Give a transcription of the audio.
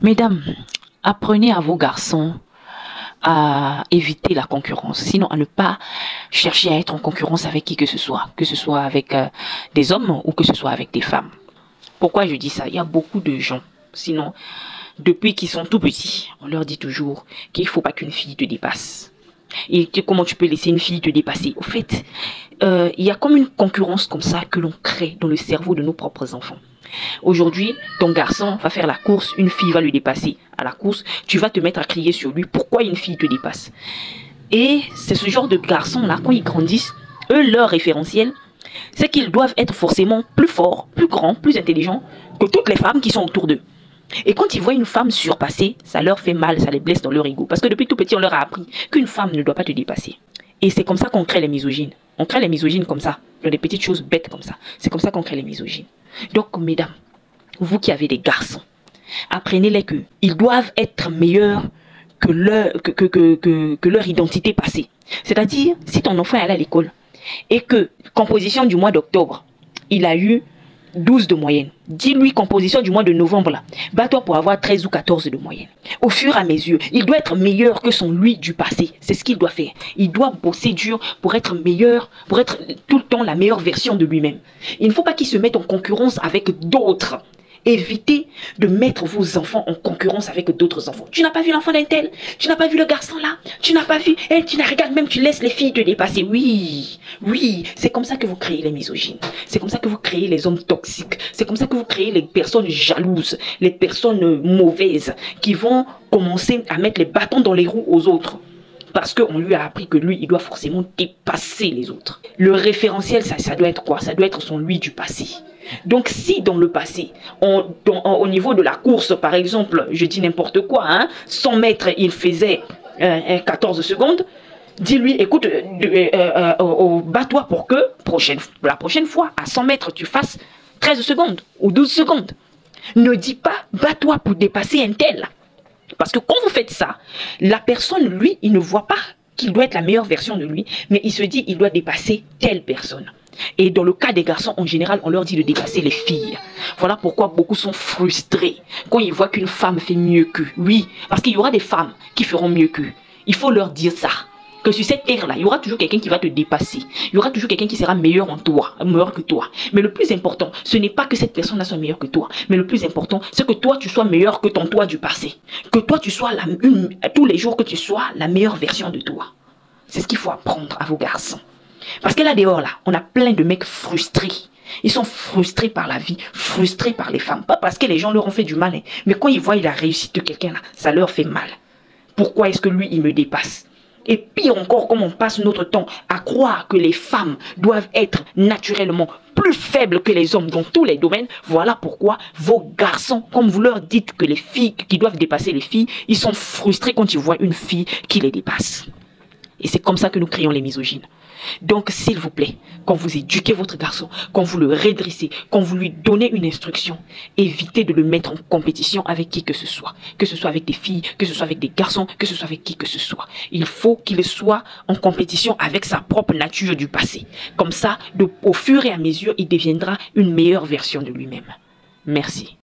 Mesdames, apprenez à vos garçons à éviter la concurrence, sinon à ne pas chercher à être en concurrence avec qui que ce soit avec des hommes ou que ce soit avec des femmes. Pourquoi je dis ça? Il y a beaucoup de gens, sinon, depuis qu'ils sont tout petits, on leur dit toujours qu'il ne faut pas qu'une fille te dépasse. Et comment tu peux laisser une fille te dépasser? Au fait, il y a comme une concurrence comme ça que l'on crée dans le cerveau de nos propres enfants. Aujourd'hui, ton garçon va faire la course, une fille va le dépasser à la course, tu vas te mettre à crier sur lui, pourquoi une fille te dépasse? Et c'est ce genre de garçons-là, quand ils grandissent, eux, leur référentiel, c'est qu'ils doivent être forcément plus forts, plus grands, plus intelligents que toutes les femmes qui sont autour d'eux. Et quand ils voient une femme surpassée, ça leur fait mal, ça les blesse dans leur ego. Parce que depuis tout petit, on leur a appris qu'une femme ne doit pas te dépasser. Et c'est comme ça qu'on crée les misogynes. On crée les misogynes comme ça, dans des petites choses bêtes comme ça. C'est comme ça qu'on crée les misogynes. Donc, mesdames, vous qui avez des garçons, apprenez-les qu'ils doivent être meilleurs que leur identité passée. C'est-à-dire, si ton enfant est allé à l'école et que, composition du mois d'octobre, il a eu 12 de moyenne. Dis-lui, composition du mois de novembre, là, bats-toi pour avoir 13 ou 14 de moyenne. Au fur et à mesure, il doit être meilleur que son lui du passé. C'est ce qu'il doit faire. Il doit bosser dur pour être meilleur, pour être tout le temps la meilleure version de lui-même. Il ne faut pas qu'il se mette en concurrence avec d'autres. Évitez de mettre vos enfants en concurrence avec d'autres enfants. Tu n'as pas vu l'enfant d'un tel? Tu n'as pas vu le garçon là? Tu n'as pas vu? Et tu regardes même, tu laisses les filles te dépasser. Oui, oui, c'est comme ça que vous créez les misogynes. C'est comme ça que vous créez les hommes toxiques. C'est comme ça que vous créez les personnes jalouses, les personnes mauvaises qui vont commencer à mettre les bâtons dans les roues aux autres. Parce qu'on lui a appris que lui, il doit forcément dépasser les autres. Le référentiel, ça doit être quoi? Ça doit être son lui du passé. Donc si dans le passé, au niveau de la course, par exemple, je dis n'importe quoi, hein, 100 mètres, il faisait 14 secondes, dis-lui, écoute, bats-toi pour que la prochaine fois, à 100 mètres, tu fasses 13 secondes ou 12 secondes. Ne dis pas, bats-toi pour dépasser un tel. Parce que quand vous faites ça, la personne, lui, il ne voit pas qu'il doit être la meilleure version de lui, mais il se dit qu'il doit dépasser telle personne. Et dans le cas des garçons, en général, on leur dit de dépasser les filles. Voilà pourquoi beaucoup sont frustrés quand ils voient qu'une femme fait mieux qu'eux. Oui, parce qu'il y aura des femmes qui feront mieux qu'eux. Il faut leur dire ça. Que sur cette terre-là, il y aura toujours quelqu'un qui va te dépasser. Il y aura toujours quelqu'un qui sera meilleur en toi, meilleur que toi. Mais le plus important, ce n'est pas que cette personne-là soit meilleure que toi. Mais le plus important, c'est que toi, tu sois meilleur que ton toi du passé. Que toi, tu sois tous les jours que tu sois la meilleure version de toi. C'est ce qu'il faut apprendre à vos garçons. Parce que là dehors, là, on a plein de mecs frustrés. Ils sont frustrés par la vie, frustrés par les femmes. Pas parce que les gens leur ont fait du mal, hein, mais quand ils voient la réussite de quelqu'un là, ça leur fait mal. Pourquoi est-ce que lui, il me dépasse? Et pire encore, comme on passe notre temps à croire que les femmes doivent être naturellement plus faibles que les hommes dans tous les domaines, voilà pourquoi vos garçons, comme vous leur dites que les filles qui doivent dépasser les filles, ils sont frustrés quand ils voient une fille qui les dépasse. Et c'est comme ça que nous créons les misogynes. Donc, s'il vous plaît, quand vous éduquez votre garçon, quand vous le redressez, quand vous lui donnez une instruction, évitez de le mettre en compétition avec qui que ce soit avec des filles, que ce soit avec des garçons, que ce soit avec qui que ce soit. Il faut qu'il soit en compétition avec sa propre nature du passé. Comme ça, au fur et à mesure, il deviendra une meilleure version de lui-même. Merci.